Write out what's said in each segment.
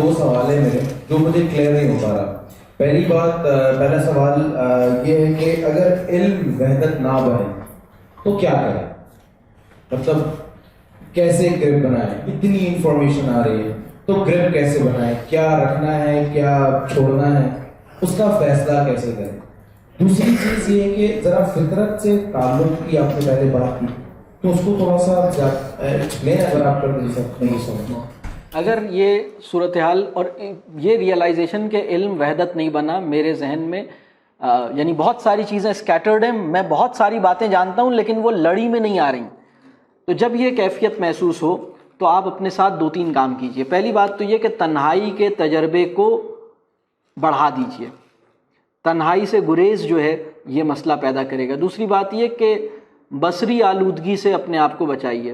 دو سوال ہے میرے جو مجھے کلیئر نہیں ہو پا رہا. پہلی بات، پہلا سوال یہ ہے کہ اگر علم وحدت نہ بنے تو کیا کریں؟ مطلب کیسے گرپ بنائیں؟ اتنی انفارمیشن آ رہی ہے تو گرپ کیسے بنائیں؟ کیا رکھنا ہے، کیا چھوڑنا ہے، اس کا فیصلہ کیسے کریں؟ دوسری چیز یہ ہے کہ ذرا فطرت سے تعلق کی آپ نے پہلے بات کی، تو اس کو تھوڑا سا ایکسپلین اگر آپ کر دیں سب نہیں سمجھنا. اگر یہ صورتحال اور یہ ریئلائزیشن کہ علم وحدت نہیں بنا میرے ذہن میں، یعنی بہت ساری چیزیں اسکیٹرڈ ہیں، میں بہت ساری باتیں جانتا ہوں لیکن وہ لڑی میں نہیں آ رہی، تو جب یہ کیفیت محسوس ہو تو آپ اپنے ساتھ دو تین کام کیجئے. پہلی بات تو یہ کہ تنہائی کے تجربے کو بڑھا دیجئے. تنہائی سے گریز جو ہے یہ مسئلہ پیدا کرے گا. دوسری بات یہ کہ بصری آلودگی سے اپنے آپ کو بچائیے.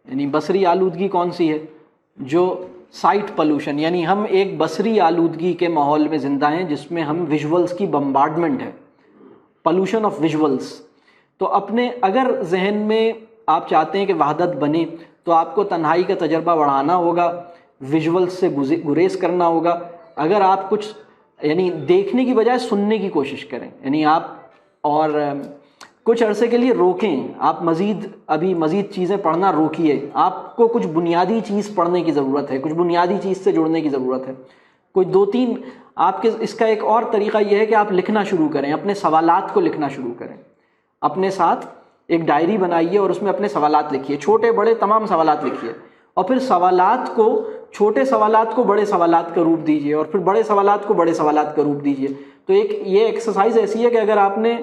یعنی بصری آلودگی کون سی ہے؟ جو سائٹ پولوشن، یعنی ہم ایک بصری آلودگی کے ماحول میں زندہ ہیں جس میں ہم ویژولز کی بمبارڈمنٹ ہے، پولوشن آف ویژولز. تو اپنے اگر ذہن میں آپ چاہتے ہیں کہ وحدت بنے تو آپ کو تنہائی کا تجربہ بڑھانا ہوگا، ویژولز سے گریز کرنا ہوگا. اگر آپ کچھ یعنی دیکھنے کی بجائے سننے کی کوشش کریں، یعنی آپ اور کچھ عرصے کے لیے روکیں، آپ مزید چیزیں پڑھنا روکیے. آپ کو کچھ بنیادی چیز پڑھنے کی ضرورت ہے، کچھ بنیادی چیز سے جڑنے کی ضرورت ہے. کوئی دو تین آپ کے اس کا ایک اور طریقہ یہ ہے کہ آپ لکھنا شروع کریں، اپنے سوالات کو لکھنا شروع کریں. اپنے ساتھ ایک ڈائری بنائیے اور اس میں اپنے سوالات لکھیے، چھوٹے بڑے تمام سوالات لکھیے، اور پھر سوالات کو، چھوٹے سوالات کو بڑے سوالات کا روپ دیجیے، اور پھر بڑے سوالات کو بڑے سوالات کا روپ دیجیے. تو ایک یہ ایکسرسائز ایسی ہے کہ اگر آپ نے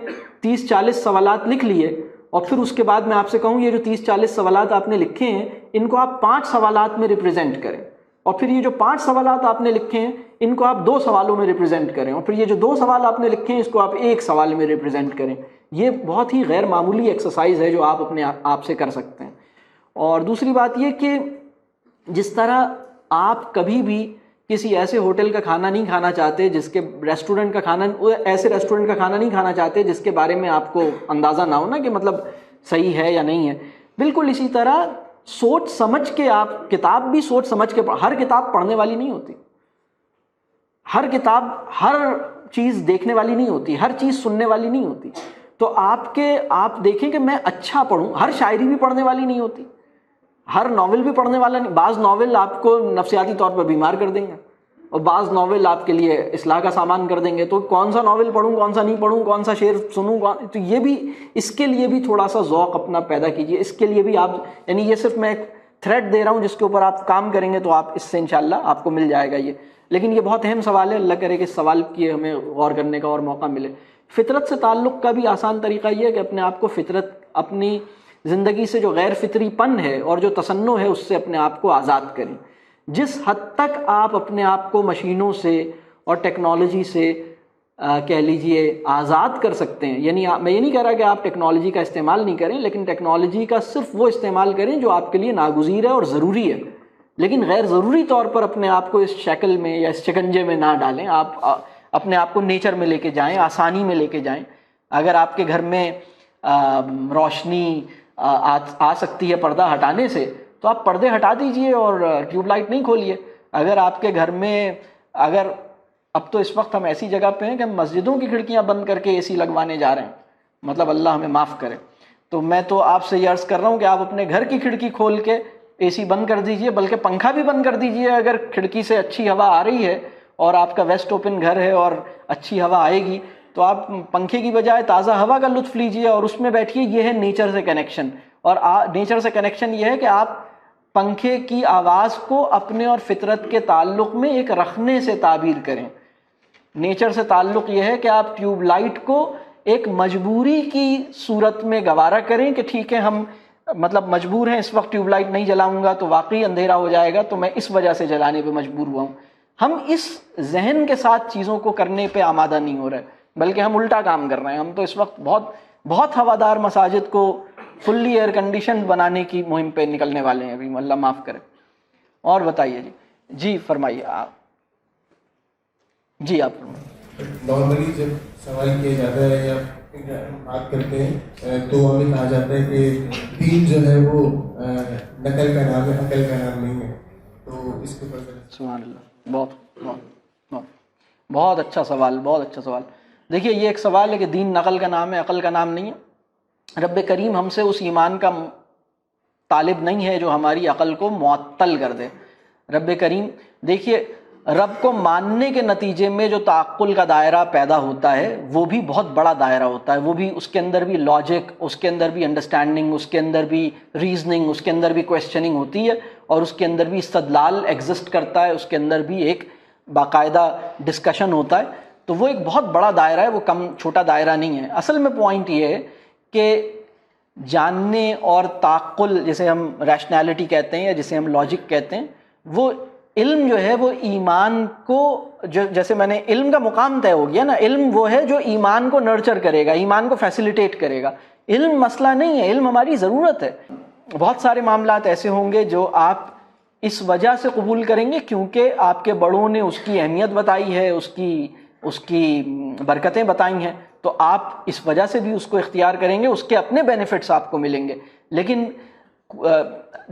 30-40 سوالات لکھ لیے اور پھر اس کے بعد میں آپ سے کہوں یہ جو 30-40 سوالات آپ نے لکھے ہیں ان کو آپ 5 سوالات میں ریپرزینٹ کریں، اور پھر یہ جو 5 سوالات آپ نے لکھے ہیں ان کو آپ 2 سوالوں میں ریپرزینٹ کریں، اور پھر یہ جو 2 سوال آپ نے لکھے ہیں اس کو آپ 1 سوال میں ریپرزینٹ کریں. یہ بہت ہی غیر معمولی ایکسرسائز ہے جو آپ اپنے آپ سے کر سکتے ہیں. اور دوسری بات یہ کہ جس طرح آپ کبھی بھی کسی ایسے ہوٹل کا کھانا نہیں کھانا چاہتے جس کے ریسٹورنٹ کا کھانا، ایسے ریسٹورنٹ کا کھانا نہیں کھانا چاہتے جس کے بارے میں آپ کو اندازہ نہ ہو نا کہ مطلب صحیح ہے یا نہیں ہے، بالکل اسی طرح سوچ سمجھ کے آپ کتاب بھی سوچ سمجھ کے ہر کتاب پڑھنے والی نہیں ہوتی، ہر کتاب ہر چیز دیکھنے والی نہیں ہوتی، ہر چیز سننے والی نہیں ہوتی. تو آپ دیکھیں کہ میں اچھا پڑھوں. ہر شاعری بھی پڑھنے والی نہیں ہوتی، ہر ناول بھی پڑھنے والا نہیں. بعض ناول آپ کو نفسیاتی طور پر بیمار کر دیں گے اور بعض ناول آپ کے لیے اصلاح کا سامان کر دیں گے. تو کون سا ناول پڑھوں، کون سا نہیں پڑھوں، کون سا شعر سنوں، تو یہ بھی، اس کے لیے بھی تھوڑا سا ذوق اپنا پیدا کیجیے. اس کے لیے بھی آپ، یعنی یہ صرف میں ایک تھریڈ دے رہا ہوں جس کے اوپر آپ کام کریں گے تو آپ اس سے انشاءاللہ آپ کو مل جائے گا یہ. لیکن یہ بہت اہم سوال ہے، اللہ کرے کہ اس سوال کی ہمیں غور کرنے کا اور موقع ملے. فطرت سے تعلق کا بھی آسان طریقہ یہ ہے کہ اپنے آپ کو فطرت، اپنی زندگی سے جو غیر فطری پن ہے اور جو تصنع ہے اس سے اپنے آپ کو آزاد کریں. جس حد تک آپ اپنے آپ کو مشینوں سے اور ٹیکنالوجی سے کہہ لیجئے آزاد کر سکتے ہیں، یعنی میں یہ نہیں کہہ رہا کہ آپ ٹیکنالوجی کا استعمال نہیں کریں، لیکن ٹیکنالوجی کا صرف وہ استعمال کریں جو آپ کے لیے ناگزیر ہے اور ضروری ہے، لیکن غیر ضروری طور پر اپنے آپ کو اس شکل میں یا اس شکنجے میں نہ ڈالیں. آپ اپنے آپ کو نیچر میں لے کے جائیں، آسانی میں لے کے جائیں. اگر آپ کے گھر میں روشنی آ سکتی ہے پردہ ہٹانے سے تو آپ پردے ہٹا دیجئے اور ٹیوب لائٹ نہیں کھولیے. اگر آپ کے گھر میں، اگر اب تو اس وقت ہم ایسی جگہ پہ ہیں کہ ہم مسجدوں کی کھڑکیاں بند کر کے اے سی لگوانے جا رہے ہیں، مطلب اللہ ہمیں معاف کرے. تو میں تو آپ سے یہ عرض کر رہا ہوں کہ آپ اپنے گھر کی کھڑکی کھول کے اے سی بند کر دیجئے، بلکہ پنکھا بھی بند کر دیجئے. اگر کھڑکی سے اچھی ہوا آ رہی ہے اور آپ کا ویسٹ اوپن گھر ہے اور اچھی ہوا آئے گی تو آپ پنکھے کی بجائے تازہ ہوا کا لطف لیجئے اور اس میں بیٹھیے. یہ ہے نیچر سے کنیکشن. اور نیچر سے کنیکشن یہ ہے کہ آپ پنکھے کی آواز کو اپنے اور فطرت کے تعلق میں ایک رکھنے سے تعبیر کریں. نیچر سے تعلق یہ ہے کہ آپ ٹیوب لائٹ کو ایک مجبوری کی صورت میں گوارا کریں کہ ٹھیک ہے ہم مطلب مجبور ہیں، اس وقت ٹیوب لائٹ نہیں جلاؤں گا تو واقعی اندھیرا ہو جائے گا تو میں اس وجہ سے جلانے پہ مجبور ہوا ہوں. ہم اس ذہن کے ساتھ چیزوں کو کرنے پہ آمادہ نہیں ہو رہے، بلکہ ہم الٹا کام کر رہے ہیں. ہم تو اس وقت بہت ہوادار مساجد کو فلی ایئر کنڈیشن بنانے کی مہم پہ نکلنے والے ہیں ابھی، اللہ معاف کرے. اور بتائیے جی فرمائیے آپ. جی آپ نارملی جب سوال کیا جاتا ہے یا بات کرتے ہیں تو ہمیں کہا جاتا ہے کہ دین جو ہے وہ نقل کا نام ہے، عقل کا نام نہیں ہے. تو اس کے اوپر سبحان اللہ، بہت بہت بہت بہت اچھا سوال، بہت اچھا سوال. دیکھیے یہ ایک سوال ہے کہ دین نقل کا نام ہے، عقل کا نام نہیں ہے. رب کریم ہم سے اس ایمان کا طالب نہیں ہے جو ہماری عقل کو معطل کر دے. رب کریم دیکھیے رب کو ماننے کے نتیجے میں جو تعقل کا دائرہ پیدا ہوتا ہے وہ بھی بہت بڑا دائرہ ہوتا ہے. وہ بھی اس کے اندر بھی لاجک، اس کے اندر بھی انڈرسٹینڈنگ، اس کے اندر بھی ریزننگ، اس کے اندر بھی کویسچننگ ہوتی ہے، اور اس کے اندر بھی استدلال ایگزسٹ کرتا ہے، اس کے اندر بھی ایک باقاعدہ ڈسکشن ہوتا ہے. تو وہ ایک بہت بڑا دائرہ ہے، وہ کم چھوٹا دائرہ نہیں ہے. اصل میں پوائنٹ یہ ہے کہ جاننے اور تعقل، جسے ہم ریشنالٹی کہتے ہیں یا جسے ہم لاجک کہتے ہیں، وہ علم جو ہے وہ ایمان کو، جیسے میں نے علم کا مقام طے ہو گیا نا، علم وہ ہے جو ایمان کو نرچر کرے گا، ایمان کو فیسیلیٹیٹ کرے گا. علم مسئلہ نہیں ہے، علم ہماری ضرورت ہے. بہت سارے معاملات ایسے ہوں گے جو آپ اس وجہ سے قبول کریں گے کیونکہ آپ کے بڑوں نے اس کی اہمیت بتائی ہے، اس کی برکتیں بتائی ہیں، تو آپ اس وجہ سے بھی اس کو اختیار کریں گے، اس کے اپنے بینیفٹس آپ کو ملیں گے. لیکن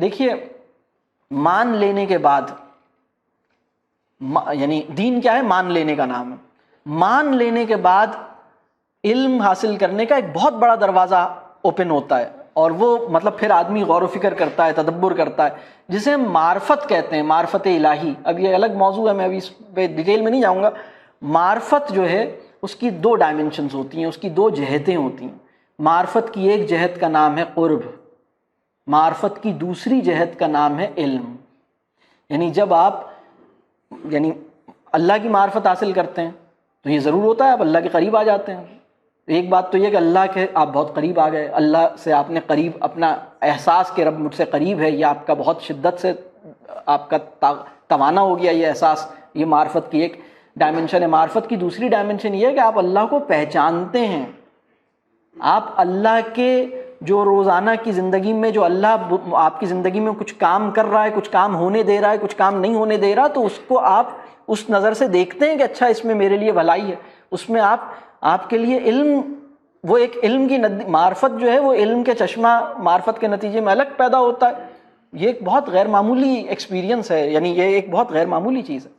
دیکھیے مان لینے کے بعد، یعنی دین کیا ہے؟ مان لینے کا نام ہے. مان لینے کے بعد علم حاصل کرنے کا ایک بہت بڑا دروازہ اوپن ہوتا ہے، اور وہ مطلب پھر آدمی غور و فکر کرتا ہے، تدبر کرتا ہے، جسے ہم معرفت کہتے ہیں، معرفت الہی. اب یہ الگ موضوع ہے، میں ابھی اس پہ ڈیٹیل میں نہیں جاؤں گا. معرفت جو ہے اس کی دو ڈائمنشنز ہوتی ہیں، اس کی دو جہتیں ہوتی ہیں. معرفت کی ایک جہت کا نام ہے قرب، معرفت کی دوسری جہت کا نام ہے علم. یعنی جب آپ اللہ کی معرفت حاصل کرتے ہیں تو یہ ضرور ہوتا ہے آپ اللہ کے قریب آ جاتے ہیں. ایک بات تو یہ کہ اللہ کے آپ بہت قریب آ گئے، اللہ سے آپ نے قریب اپنا احساس کہ رب مجھ سے قریب ہے، یہ آپ کا بہت شدت سے آپ کا توانا ہو گیا یہ احساس. یہ معرفت کی ایک ڈائمنشن ہے. معرفت کی دوسری ڈائمنشن یہ ہے کہ آپ اللہ کو پہچانتے ہیں. آپ اللہ کے جو روزانہ کی زندگی میں، جو اللہ آپ کی زندگی میں کچھ کام کر رہا ہے، کچھ کام ہونے دے رہا ہے، کچھ کام نہیں ہونے دے رہا، تو اس کو آپ اس نظر سے دیکھتے ہیں کہ اچھا اس میں میرے لیے بھلائی ہے. اس میں آپ کے لیے علم، وہ ایک علم کی معرفت جو ہے وہ علم کے چشمہ معرفت کے نتیجے میں الگ پیدا ہوتا ہے. یہ ایک بہت غیر معمولی ایکسپیرینس ہے، یعنی یہ ایک بہت غیر معمولی چیز ہے.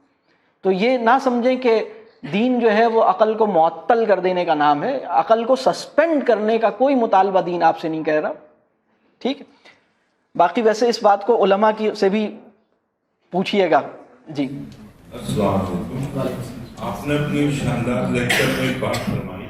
تو یہ نہ سمجھیں کہ دین جو ہے وہ عقل کو معطل کر دینے کا نام ہے. عقل کو سسپینڈ کرنے کا کوئی مطالبہ دین آپ سے نہیں کہہ رہا. ٹھیک ہے. باقی ویسے اس بات کو علماء کی سے بھی پوچھیے گا. جی السلام علیکم. آپ نے اپنی شاندار لیکچر میں ایک بات فرمائی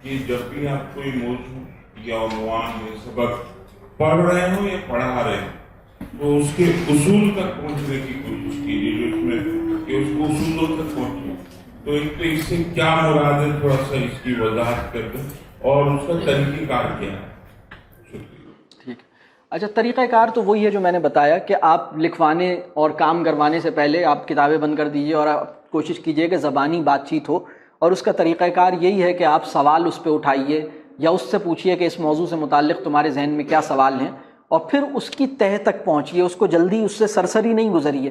کہ جب بھی آپ کوئی موضوع یا عنوان یا سبق پڑھ رہے ہوں یا پڑھا رہے ہوں تو اس کے اصول تک پہنچنے کی کوشش کیجیے، جو اس میں کہ اس کو اصولوں تک پہنچے. تو ایک تو اس سے کیا مراد ہے، تھوڑا سا اس کی وضاحت کر دیں، اور اس کا طریقہ کار کیا ہے. ٹھیک. اچھا، طریقہ کار تو وہی ہے جو میں نے بتایا کہ آپ لکھوانے اور کام کروانے سے پہلے آپ کتابیں بند کر دیجئے اور آپ کوشش کیجئے کہ زبانی بات چیت ہو. اور اس کا طریقہ کار یہی ہے کہ آپ سوال اس پہ اٹھائیے یا اس سے پوچھیے کہ اس موضوع سے متعلق تمہارے ذہن میں کیا سوال ہیں، اور پھر اس کی تہہ تک پہنچیے. اس کو جلدی اس سے سرسری نہیں گزریے.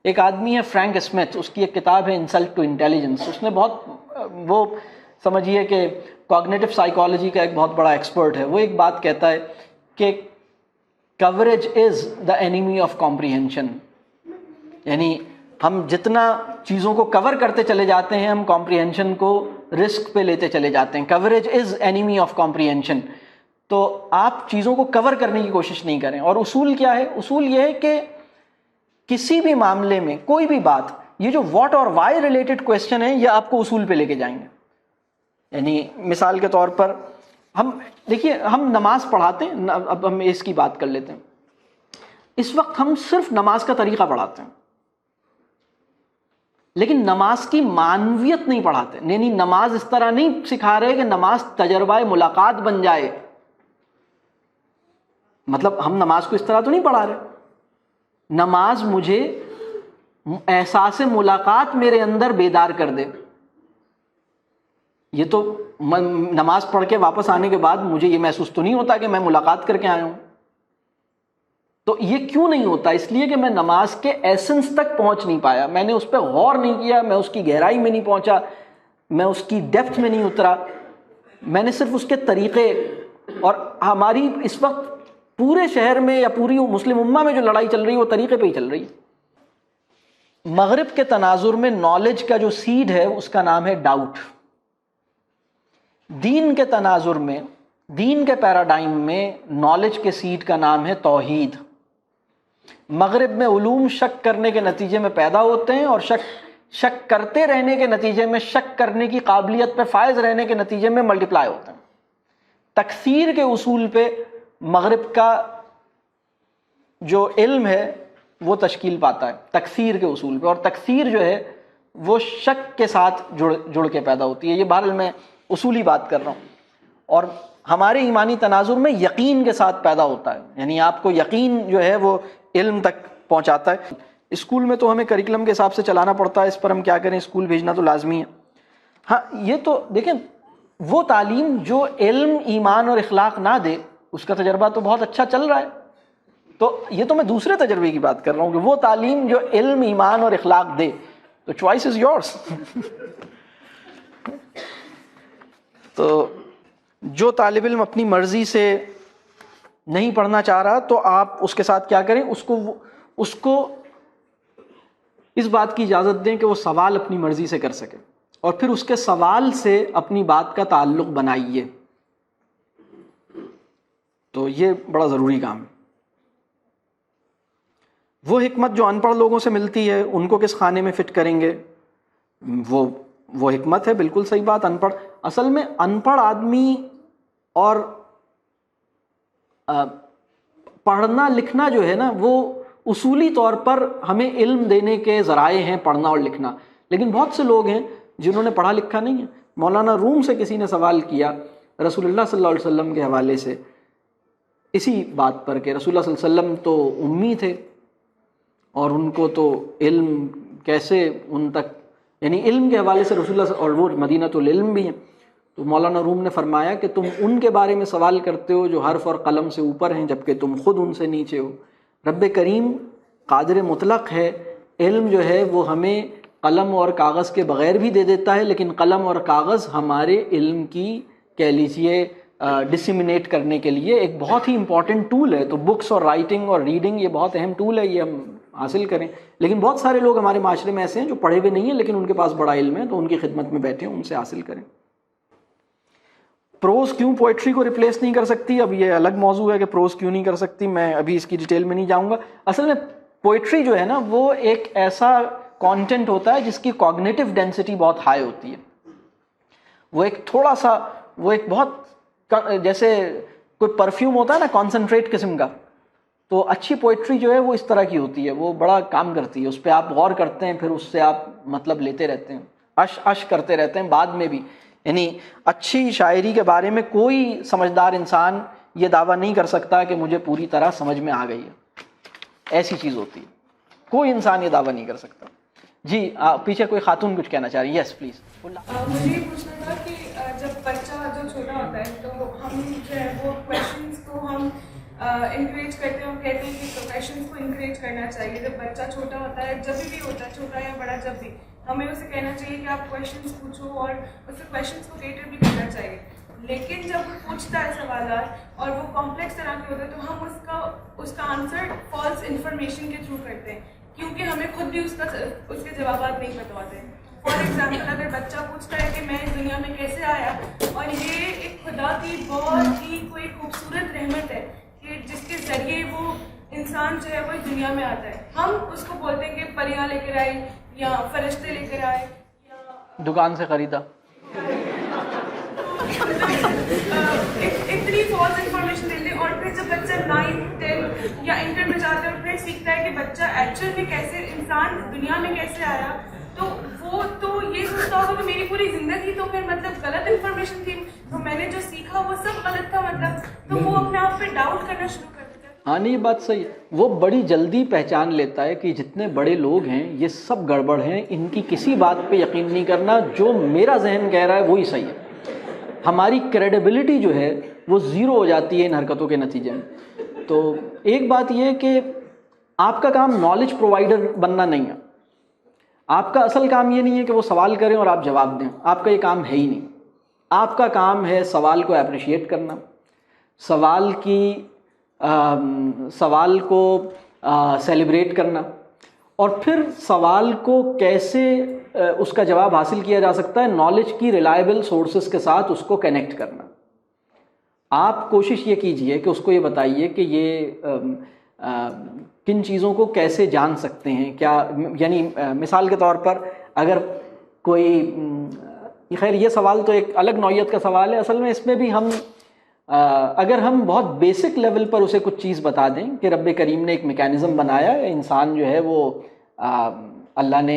ایک آدمی ہے فرینک اسمتھ، اس کی ایک کتاب ہے انسلٹ ٹو انٹیلیجنس. اس نے وہ سمجھیے کہ کوگنیٹو سائیکالوجی کا ایک بہت بڑا ایکسپرٹ ہے. وہ ایک بات کہتا ہے کہ coverage is the enemy of comprehension. یعنی ہم جتنا چیزوں کو کور کرتے چلے جاتے ہیں، ہم کمپریہنشن کو رسک پہ لیتے چلے جاتے ہیں. Coverage is enemy of comprehension. تو آپ چیزوں کو کور کرنے کی کوشش نہیں کریں. اور اصول کیا ہے؟ اصول یہ ہے کہ کسی بھی معاملے میں کوئی بھی بات، یہ جو واٹ اور وائی ریلیٹڈ کویسچن ہے، یہ آپ کو اصول پہ لے کے جائیں گے. یعنی مثال کے طور پر ہم نماز پڑھاتے ہیں. اب ہم اس کی بات کر لیتے ہیں. اس وقت ہم صرف نماز کا طریقہ پڑھاتے ہیں، لیکن نماز کی معنویت نہیں پڑھاتے. یعنی نماز اس طرح نہیں سکھا رہے کہ نماز تجربہ ملاقات بن جائے. مطلب ہم نماز کو اس طرح تو نہیں پڑھا رہے. نماز مجھے احساس ملاقات میرے اندر بیدار کر دے. یہ تو نماز پڑھ کے واپس آنے کے بعد مجھے یہ محسوس تو نہیں ہوتا کہ میں ملاقات کر کے آیا ہوں. تو یہ کیوں نہیں ہوتا؟ اس لیے کہ میں نماز کے ایسنس تک پہنچ نہیں پایا. میں نے اس پہ غور نہیں کیا، میں اس کی گہرائی میں نہیں پہنچا، میں اس کی ڈیپتھ میں نہیں اترا. میں نے صرف اس کے طریقے، اور ہماری اس وقت پورے شہر میں یا پوری مسلم امہ میں جو لڑائی چل رہی ہے وہ طریقے پہ ہی چل رہی ہے. مغرب کے تناظر میں نالج کا جو سیڈ ہے اس کا نام ہے ڈاؤٹ. دین کے تناظر میں، دین کے پیراڈائم میں نالج کے سیڈ کا نام ہے توحید. مغرب میں علوم شک کرنے کے نتیجے میں پیدا ہوتے ہیں، اور شک کرتے رہنے کے نتیجے میں، شک کرنے کی قابلیت پہ فائز رہنے کے نتیجے میں ملٹیپلائی ہوتے ہیں. تکثیر کے اصول پہ مغرب کا جو علم ہے وہ تشکیل پاتا ہے، تکثیر کے اصول پہ. اور تکثیر جو ہے وہ شک کے ساتھ جڑ کے پیدا ہوتی ہے. یہ بہرحال میں اصولی بات کر رہا ہوں. اور ہمارے ایمانی تناظر میں یقین کے ساتھ پیدا ہوتا ہے، یعنی آپ کو یقین جو ہے وہ علم تک پہنچاتا ہے. اسکول میں تو ہمیں کریکولم کے حساب سے چلانا پڑتا ہے، اس پر ہم کیا کریں، اسکول بھیجنا تو لازمی ہے. ہاں یہ تو دیکھیں، وہ تعلیم جو علم، ایمان اور اخلاق نہ دے، اس کا تجربہ تو بہت اچھا چل رہا ہے. تو یہ تو میں دوسرے تجربے کی بات کر رہا ہوں کہ وہ تعلیم جو علم، ایمان اور اخلاق دے، تو چوائس از یورس. تو جو طالب علم اپنی مرضی سے نہیں پڑھنا چاہ رہا تو آپ اس کے ساتھ کیا کریں، اس کو اس بات کی اجازت دیں کہ وہ سوال اپنی مرضی سے کر سکے، اور پھر اس کے سوال سے اپنی بات کا تعلق بنائیے. تو یہ بڑا ضروری کام ہے. وہ حکمت جو ان پڑھ لوگوں سے ملتی ہے ان کو کس خانے میں فٹ کریں گے؟ وہ حکمت ہے، بالکل صحیح بات. ان پڑھ، اصل میں ان پڑھ آدمی اور پڑھنا لکھنا جو ہے نا، وہ اصولی طور پر ہمیں علم دینے کے ذرائع ہیں، پڑھنا اور لکھنا. لیکن بہت سے لوگ ہیں جنہوں نے پڑھا لکھا نہیں ہے. مولانا روم سے کسی نے سوال کیا رسول اللہ صلی اللہ علیہ وسلم کے حوالے سے، اسی بات پر کہ رسول اللہ صلی اللہ علیہ وسلم تو امی تھے، اور ان کو تو علم کیسے ان تک، یعنی علم کے حوالے سے رسول اللہ اور وہ مدینۃ العلم بھی ہیں. تو مولانا روم نے فرمایا کہ تم ان کے بارے میں سوال کرتے ہو جو حرف اور قلم سے اوپر ہیں، جبکہ تم خود ان سے نیچے ہو. رب کریم قادر مطلق ہے، علم جو ہے وہ ہمیں قلم اور کاغذ کے بغیر بھی دے دیتا ہے، لیکن قلم اور کاغذ ہمارے علم کی کہہ لیجیے ڈسیمنیٹ کرنے کے لیے ایک بہت ہی امپورٹنٹ ٹول ہے. تو بکس اور رائٹنگ اور ریڈنگ یہ بہت اہم ٹول ہے، یہ ہم حاصل کریں. لیکن بہت سارے لوگ ہمارے معاشرے میں ایسے ہیں جو پڑھے ہوئے نہیں ہیں لیکن ان کے پاس بڑا علم ہے، تو ان کی خدمت میں بیٹھے ان سے حاصل کریں. پروز کیوں پوئٹری کو ریپلیس نہیں کر سکتی؟ اب یہ الگ موضوع ہے کہ پروز کیوں نہیں کر سکتی، میں ابھی اس کی ڈیٹیل میں نہیں جاؤں گا. اصل میں پوئٹری جو ہے نا وہ ایک ایسا کانٹینٹ ہوتا ہے جس کی کوگنیٹو ڈینسٹی بہت ہائی ہوتی ہے. وہ ایک تھوڑا سا، وہ ایک بہت جیسے کوئی پرفیوم ہوتا ہے نا کانسنٹریٹ قسم کا، تو اچھی پوئٹری جو ہے وہ اس طرح کی ہوتی ہے، وہ بڑا کام کرتی ہے. اس پہ آپ غور کرتے ہیں، پھر اس سے آپ مطلب لیتے رہتے ہیں، اش کرتے رہتے ہیں بعد میں بھی. یعنی اچھی شاعری کے بارے میں کوئی سمجھدار انسان یہ دعویٰ نہیں کر سکتا کہ مجھے پوری طرح سمجھ میں آ گئی ہے. ایسی چیز ہوتی ہے، کوئی انسان یہ دعویٰ نہیں کر سکتا. جی پیچھے کوئی خاتون کچھ کہنا چاہ رہی ہے. یس پلیز. مجھے یہ پوچھنا تھا کہ جب بچہ جو چھوٹا ہوتا ہے تو ہم جو ہے وہ کویشچنس کو ہم انکریج کرتے ہیں اور کہتے ہیں کہ کویشچنس کو انکریج کرنا چاہیے. جب بچہ چھوٹا ہوتا ہے، جب بھی ہوتا ہے چھوٹا یا بڑا، جب بھی ہمیں اسے کہنا چاہیے کہ آپ کویشچنس پوچھو اور اسے کویشچنس کو کیٹر بھی کرنا چاہیے. لیکن جب وہ پوچھتا ہے سوالات اور وہ کمپلیکس طرح کے ہوتے ہیں تو ہم اس کا آنسر فالس انفارمیشن کے تھرو کرتے ہیں، کیونکہ ہمیں خود بھی اس کے جوابات نہیں پتہ ہوتے. فار ایگزامپل اگر بچہ پوچھتا ہے کہ میں اس دنیا میں کیسے آیا، اور یہ ایک خدا کی بہت ہی کوئی خوبصورت رحمت ہے کہ جس کے ذریعے وہ انسان جو ہے وہ اس دنیا میں آتا ہے. ہم اس کو بولتے ہیں کہ پریاں لے کر آئی یا فرشتے لے کر آئے یا دکان سے خریدا. اتنی فالس انفارمیشن دیتے ہیں. اور پھر جب بچہ 9, 10 یا انٹر میں جاتا ہے اور پھر سیکھتا ہے کہ بچہ ایکچوئل میں کیسے، انسان دنیا میں کیسے آیا، تو وہ تو یہ سوچتا ہوگا کہ میری پوری زندگی تو پھر مطلب غلط انفارمیشن تھی، تو میں نے جو سیکھا وہ سب غلط تھا مطلب، تو وہ اپنے آپ پہ ڈاؤٹ کرنا شروع کر دیتا ہے. ہاں نہیں، یہ بات صحیح ہے. وہ بڑی جلدی پہچان لیتا ہے کہ جتنے بڑے لوگ ہیں یہ سب گڑبڑ ہیں، ان کی کسی بات پہ یقین نہیں کرنا، جو میرا ذہن کہہ رہا ہے وہی صحیح ہے. ہماری کریڈیبلٹی جو ہے وہ زیرو ہو جاتی ہے ان حرکتوں کے نتیجے میں. تو ایک بات یہ کہ آپ کا کام نالج پرووائڈر بننا نہیں ہے. آپ کا اصل کام یہ نہیں ہے کہ وہ سوال کریں اور آپ جواب دیں، آپ کا یہ کام ہے ہی نہیں. آپ کا کام ہے سوال کو اپریشیٹ کرنا، سوال کو سیلیبریٹ کرنا، اور پھر سوال کو کیسے اس کا جواب حاصل کیا جا سکتا ہے، نالج کی ریلائبل سورسز کے ساتھ اس کو کنیکٹ کرنا. آپ کوشش یہ کیجئے کہ اس کو یہ بتائیے کہ یہ کن چیزوں کو کیسے جان سکتے ہیں. کیا یعنی مثال کے طور پر اگر کوئی خیر یہ سوال تو ایک الگ نوعیت کا سوال ہے. اصل میں اس میں بھی ہم اگر ہم بہت بیسک لیول پر اسے کچھ چیز بتا دیں کہ رب کریم نے ایک میکینزم بنایا ہے، انسان جو ہے وہ اللہ نے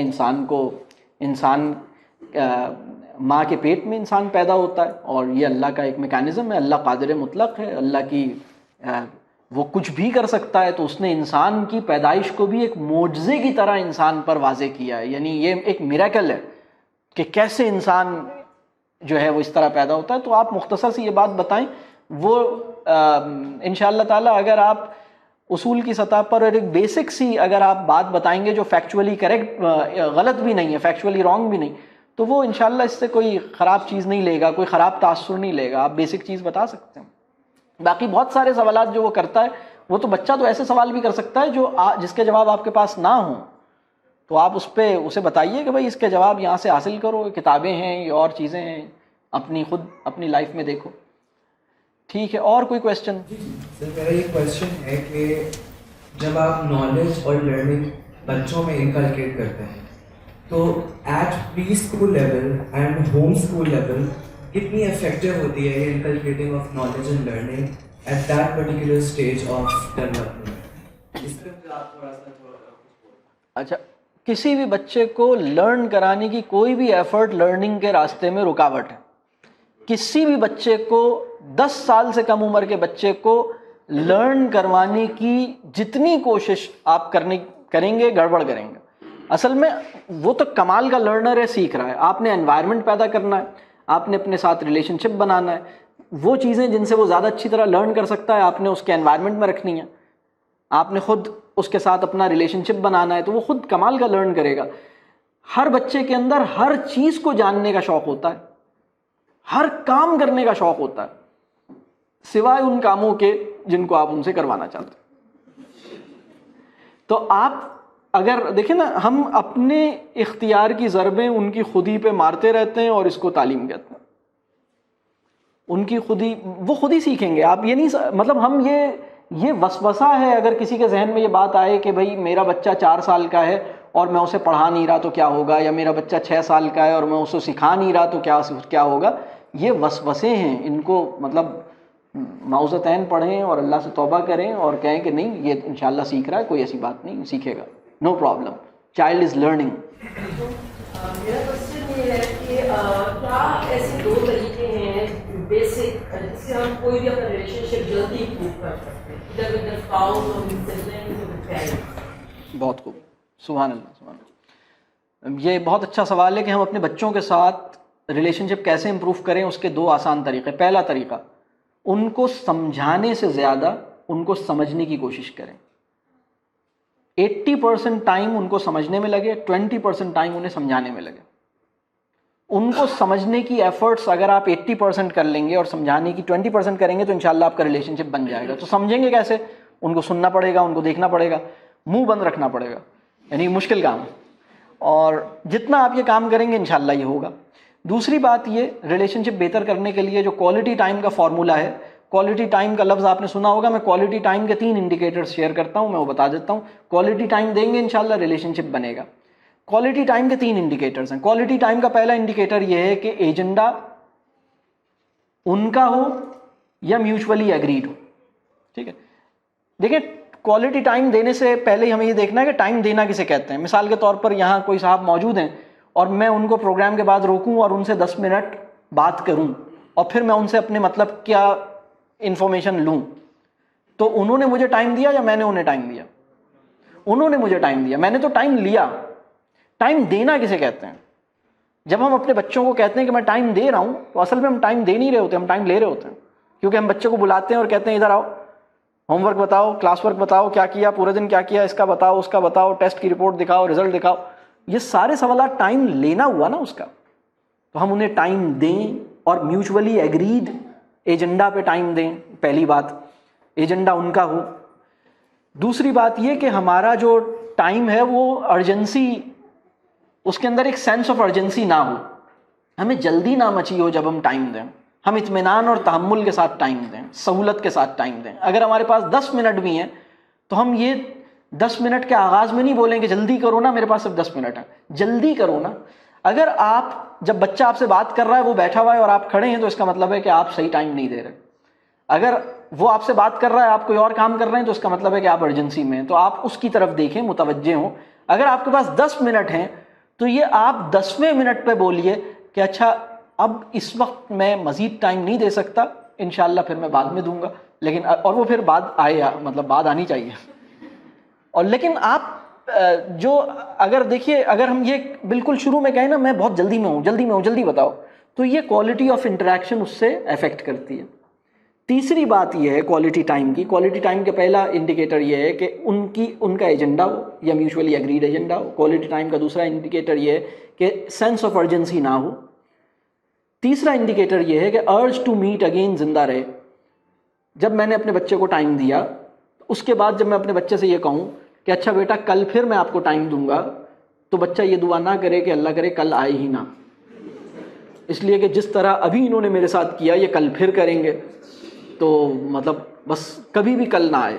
انسان ماں کے پیٹ میں انسان پیدا ہوتا ہے، اور یہ اللہ کا ایک میکینزم ہے. اللہ قادر مطلق ہے، اللہ کی وہ کچھ بھی کر سکتا ہے، تو اس نے انسان کی پیدائش کو بھی ایک معجزے کی طرح انسان پر واضح کیا ہے. یعنی یہ ایک میریکل ہے کہ کیسے انسان جو ہے وہ اس طرح پیدا ہوتا ہے. تو آپ مختصر سی یہ بات بتائیں، وہ انشاءاللہ تعالی اگر آپ اصول کی سطح پر اور ایک بیسک سی اگر آپ بات بتائیں گے جو فیکچولی کریکٹ غلط بھی نہیں ہے، فیکچولی رانگ بھی نہیں، تو وہ انشاءاللہ اس سے کوئی خراب چیز نہیں لے گا، کوئی خراب تاثر نہیں لے گا. آپ بیسک چیز بتا سکتے ہیں. باقی بہت سارے سوالات جو وہ کرتا ہے، وہ تو بچہ تو ایسے سوال بھی کر سکتا ہے جو جس کے جواب آپ کے پاس نہ ہوں، تو آپ اس پہ اسے بتائیے کہ بھائی اس کے جواب یہاں سے حاصل کرو، کتابیں ہیں یا اور چیزیں ہیں، خود اپنی لائف میں دیکھو. ٹھیک ہے، اور کوئی کویسچن؟ سر میرا یہ کویسچن ہے کہ جب آپ نالج اور لرننگ بچوں میں انکلکیٹ کرتے ہیں تو at pre school level and home school level کتنی افیکٹو ہوتی ہے یہ inculcating of knowledge and learning at that particular stage of development? اس پہ آپ تھوڑا سا اچھا، کسی بھی بچے کو لرن کرانے کی کوئی بھی ایفرٹ لرننگ کے راستے میں رکاوٹ ہے. کسی بھی بچے کو 10 سال سے کم عمر کے بچے کو لرن کروانے کی جتنی کوشش آپ کریں گے گڑبڑ کریں گے. اصل میں وہ تو کمال کا لرنر ہے، سیکھ رہا ہے. آپ نے انوائرمنٹ پیدا کرنا ہے، آپ نے اپنے ساتھ ریلیشن شپ بنانا ہے. وہ چیزیں جن سے وہ زیادہ اچھی طرح لرن کر سکتا ہے آپ نے اس کے انوائرمنٹ میں رکھنی ہے. آپ نے خود اس کے ساتھ اپنا ریلیشن شپ بنانا ہے، تو وہ خود کمال کا لرن کرے گا. ہر بچے کے اندر ہر چیز کو جاننے کا شوق ہوتا ہے، ہر کام کرنے کا شوق ہوتا ہے، سوائے ان کاموں کے جن کو آپ ان سے کروانا چاہتے ہیں. تو آپ اگر دیکھیں نا، ہم اپنے اختیار کی ضربیں ان کی خودی پہ مارتے رہتے ہیں، اور اس کو تعلیم کہتے ہیں. ان کی خودی وہ خود ہی سیکھیں گے. آپ یہ نہیں مطلب ہم یہ وسوسہ ہے اگر کسی کے ذہن میں یہ بات آئے کہ بھائی میرا بچہ 4 سال کا ہے اور میں اسے پڑھا نہیں رہا تو کیا ہوگا، یا میرا بچہ 6 سال کا ہے اور میں اسے سکھا نہیں رہا تو کیا ہوگا. یہ وسوسے ہیں، ان کو مطلب معوذتین پڑھیں اور اللہ سے توبہ کریں اور کہیں کہ نہیں یہ انشاءاللہ سیکھ رہا ہے، کوئی ایسی بات نہیں، سیکھے گا، no problem. Child is learning. میرا کوشچن یہ ہے کہ کیا ایسے 2 طریقے ہیں بیسک جس سے ہم کوئی بھی اپنا ریلیشن شپ جلدی امپروو کر سکتے ہیں، ادھر ودھر اسپاؤس اور بہت خوب، سبحان اللہ سبحان اللہ. یہ بہت اچھا سوال ہے کہ ہم اپنے بچوں کے ساتھ ریلیشن شپ کیسے امپروو کریں. اس کے 2 آسان طریقے. پہلا طریقہ، ان کو سمجھانے سے زیادہ ان کو سمجھنے کی کوشش کریں. 80% ٹائم ان کو سمجھنے میں لگے، 20% ٹائم انہیں سمجھانے میں لگے. ان کو سمجھنے کی ایفرٹس اگر آپ 80% کر لیں گے اور سمجھانے کی 20% کریں گے تو انشاءاللہ آپ کا ریلیشن شپ بن جائے گا. تو سمجھیں گے کیسے؟ ان کو سننا پڑے گا، ان کو دیکھنا پڑے گا، منہ بند رکھنا پڑے گا، یعنی مشکل کام ہے. اور جتنا آپ یہ کام کریں گے انشاءاللہ یہ ہوگا. دوسری بات، یہ ریلیشن شپ بہتر کرنے کے لیے جو کوالٹی ٹائم کا فارمولہ ہے، کوالٹی ٹائم کا لفظ آپ نے سنا ہوگا. میں کوالٹی ٹائم کے 3 انڈیکیٹرز شیئر کرتا ہوں، میں وہ بتا دیتا ہوں. کوالٹی ٹائم دیں گے انشاءاللہ ریلیشن شپ بنے گا. کوالٹی ٹائم کے 3 انڈیکیٹرز ہیں. کوالٹی ٹائم کا پہلا انڈیکیٹر یہ ہے کہ ایجنڈا ان کا ہو یا میوچولی ایگریڈ ہو. ٹھیک ہے، دیکھیں کوالٹی ٹائم دینے سے پہلے ہی ہمیں یہ دیکھنا ہے کہ ٹائم دینا کسے کہتے ہیں. مثال کے طور پر یہاں کوئی صاحب موجود ہیں اور میں ان کو پروگرام کے بعد روکوں اور ان سے 10 منٹ بات کروں اور پھر میں ان سے اپنے مطلب کیا انفارمیشن لوں، تو انہوں نے مجھے ٹائم دیا یا میں نے انہیں ٹائم دیا؟ انہوں نے مجھے ٹائم دیا، میں نے تو ٹائم لیا. ٹائم دینا کسے کہتے ہیں؟ جب ہم اپنے بچوں کو کہتے ہیں کہ میں ٹائم دے رہا ہوں تو اصل میں ہم ٹائم دے نہیں رہے ہوتے، ہم ٹائم لے رہے ہوتے ہیں. کیونکہ ہم بچے کو بلاتے ہیں اور کہتے ہیں ادھر آؤ، ہوم ورک بتاؤ، کلاس ورک بتاؤ، کیا کیا پورے دن، کیا کیا، اس کا بتاؤ، اس کا بتاؤ، ٹیسٹ کی رپورٹ دکھاؤ، رزلٹ دکھاؤ. یہ سارے سوالات ٹائم لینا ہوا نا اس کا. تو ہم انہیں ٹائم دیں اور میوچولی ایگریڈ ایجنڈا پہ ٹائم دیں. پہلی بات، ایجنڈا ان کا ہو. دوسری بات یہ کہ ہمارا جو ٹائم ہے وہ ارجنسی، اس کے اندر ایک سینس آف ارجنسی نہ ہو، ہمیں جلدی نہ مچی ہو جب ہم ٹائم دیں، ہم اطمینان اور تحمل کے ساتھ ٹائم دیں، سہولت کے ساتھ ٹائم دیں. اگر ہمارے پاس 10 منٹ بھی ہیں تو ہم یہ 10 منٹ کے آغاز میں نہیں بولیں کہ جلدی کرو نا، میرے پاس صرف 10 منٹ ہیں، جلدی کرو نا. اگر آپ جب بچہ آپ سے بات کر رہا ہے وہ بیٹھا ہوا ہے اور آپ کھڑے ہیں تو اس کا مطلب ہے کہ آپ صحیح ٹائم نہیں دے رہے. اگر وہ آپ سے بات کر رہا ہے آپ کوئی اور کام کر رہے ہیں تو اس کا مطلب ہے کہ آپ ارجنسی میں ہیں، تو آپ اس کی طرف دیکھیں، متوجہ ہوں. اگر آپ کے پاس 10 منٹ ہیں تو یہ آپ 10ویں منٹ پہ بولیے کہ اچھا اب اس وقت میں مزید ٹائم نہیں دے سکتا، انشاءاللہ پھر میں بعد میں دوں گا. لیکن اور وہ پھر بعد آئے، مطلب بعد آنی چاہیے. اور لیکن آپ جو اگر دیکھیے، اگر ہم یہ بالکل شروع میں کہیں نا میں بہت جلدی میں ہوں، جلدی بتاؤ، تو یہ کوالٹی آف انٹریکشن اس سے افیکٹ کرتی ہے. تیسری بات یہ ہے کوالٹی ٹائم کی، کوالٹی ٹائم کا پہلا انڈیکیٹر یہ ہے کہ ان کا ایجنڈا ہو یا میوچولی اگریڈ ایجنڈا ہو. کوالٹی ٹائم کا دوسرا انڈیکیٹر یہ ہے کہ سینس آف ارجنسی نہ ہو. تیسرا انڈیکیٹر یہ ہے کہ ارج ٹو میٹ اگین زندہ رہے. جب میں نے اپنے بچے کو ٹائم دیا، اس کے بعد جب میں اپنے بچے سے یہ کہوں کہ اچھا بیٹا کل پھر میں آپ کو ٹائم دوں گا، تو بچہ یہ دعا نہ کرے کہ اللہ کرے کل آئے ہی نہ، اس لیے کہ جس طرح ابھی انہوں نے میرے ساتھ کیا یہ کل پھر کریں گے، تو مطلب بس کبھی بھی کل نہ آئے.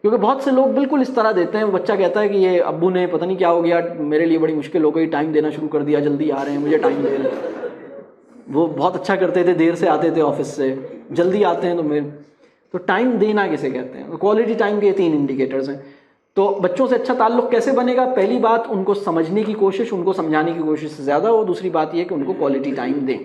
کیونکہ بہت سے لوگ بالکل اس طرح دیتے ہیں، بچہ کہتا ہے کہ یہ ابو نے پتہ نہیں کیا ہو گیا، میرے لیے بڑی مشکل ہو گئی، ٹائم دینا شروع کر دیا، جلدی آ رہے ہیں مجھے ٹائم دے رہے. وہ بہت اچھا کرتے تھے، دیر سے آتے تھے آفس سے، جلدی آتے ہیں تو ٹائم دینا کسے کہتے ہیں. کوالٹی ٹائم کے یہ 3 انڈیکیٹرز ہیں. تو بچوں سے اچھا تعلق کیسے بنے گا؟ پہلی بات ان کو سمجھنے کی کوشش، ان کو سمجھانے کی کوشش سے زیادہ ہو. دوسری بات یہ کہ ان کو کوالٹی ٹائم دیں.